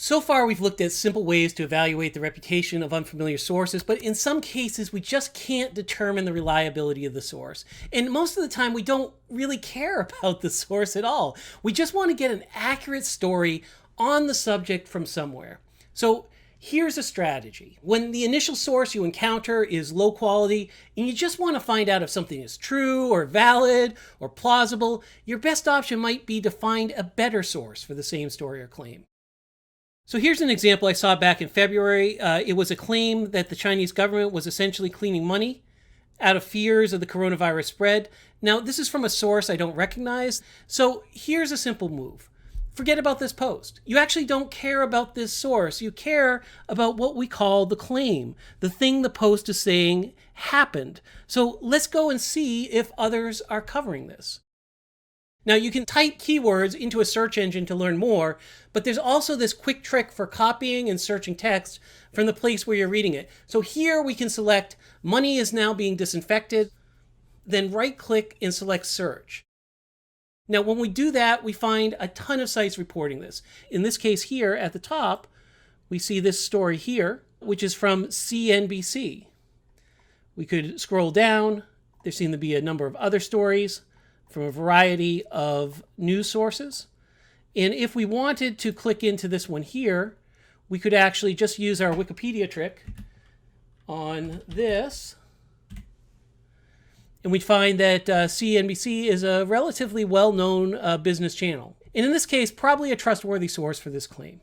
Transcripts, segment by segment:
So far, we've looked at simple ways to evaluate the reputation of unfamiliar sources, but in some cases, we just can't determine the reliability of the source. And most of the time, we don't really care about the source at all. We just want to get an accurate story on the subject from somewhere. So here's a strategy. When the initial source you encounter is low quality and you just want to find out if something is true or valid or plausible, your best option might be to find a better source for the same story or claim. So here's an example I saw back in February. It was a claim that the Chinese government was essentially cleaning money out of fears of the coronavirus spread. Now, this is from a source I don't recognize. So here's a simple move. Forget about this post. You actually don't care about this source. You care about what we call the claim, the thing the post is saying happened. So let's go and see if others are covering this. Now, you can type keywords into a search engine to learn more, but there's also this quick trick for copying and searching text from the place where you're reading it. So here we can select money is now being disinfected, then right-click and select search. Now, when we do that, we find a ton of sites reporting this. In this case here at the top, we see this story here, which is from CNBC. We could scroll down. There seem to be a number of other stories from a variety of news sources. And if we wanted to click into this one here, we could actually just use our Wikipedia trick on this. And we'd find that CNBC is a relatively well-known business channel. And in this case, probably a trustworthy source for this claim.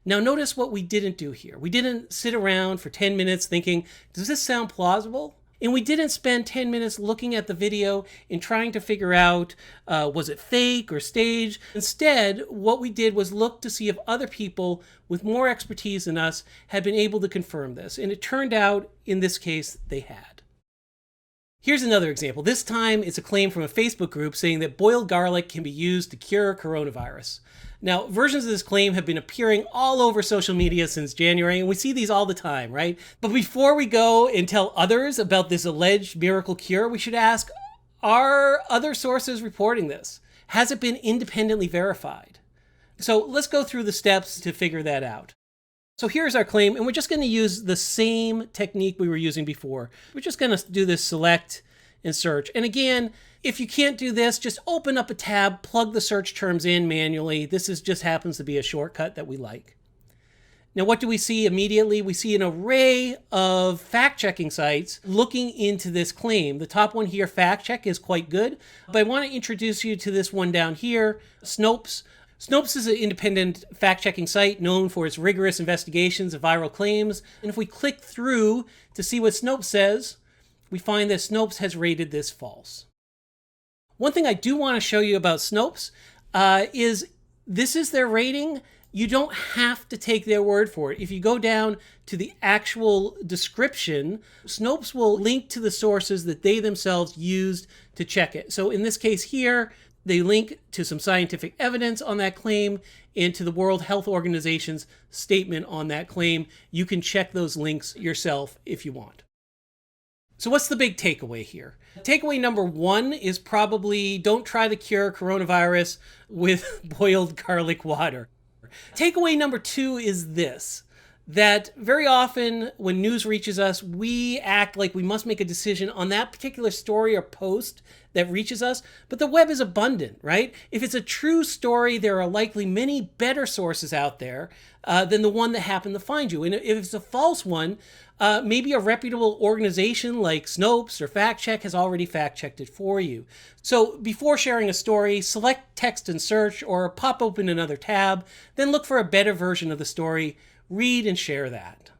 Now notice what we didn't do here. We didn't sit around for 10 minutes thinking, does this sound plausible? And we didn't spend 10 minutes looking at the video and trying to figure out, was it fake or staged? Instead, what we did was look to see if other people with more expertise than us had been able to confirm this. And it turned out, in this case, they had. Here's another example. This time, it's a claim from a Facebook group saying that boiled garlic can be used to cure coronavirus. Now, versions of this claim have been appearing all over social media since January, and we see these all the time, right? But before we go and tell others about this alleged miracle cure, we should ask, are other sources reporting this? Has it been independently verified? So let's go through the steps to figure that out. So here's our claim, and we're just going to use the same technique we were using before. We're just going to do this select and search. And again, if you can't do this, just open up a tab, plug the search terms in manually. This just happens to be a shortcut that we like. Now, what do we see immediately? We see an array of fact-checking sites looking into this claim. The top one here, Fact Check, is quite good, but I want to introduce you to this one down here, Snopes. Snopes is an independent fact-checking site known for its rigorous investigations of viral claims. And if we click through to see what Snopes says, we find that Snopes has rated this false. One thing I do want to show you about Snopes is this is their rating. You don't have to take their word for it. If you go down to the actual description, Snopes will link to the sources that they themselves used to check it. So in this case here, they link to some scientific evidence on that claim and to the World Health Organization's statement on that claim. You can check those links yourself if you want. So what's the big takeaway here? Takeaway number one is probably don't try to cure coronavirus with boiled garlic water. Takeaway number two is this, that very often when news reaches us, we act like we must make a decision on that particular story or post that reaches us, but the web is abundant, right? If it's a true story, there are likely many better sources out there than the one that happened to find you. And if it's a false one, maybe a reputable organization like Snopes or Fact Check has already fact-checked it for you. So before sharing a story, select text and search or pop open another tab, then look for a better version of the story, read and share that.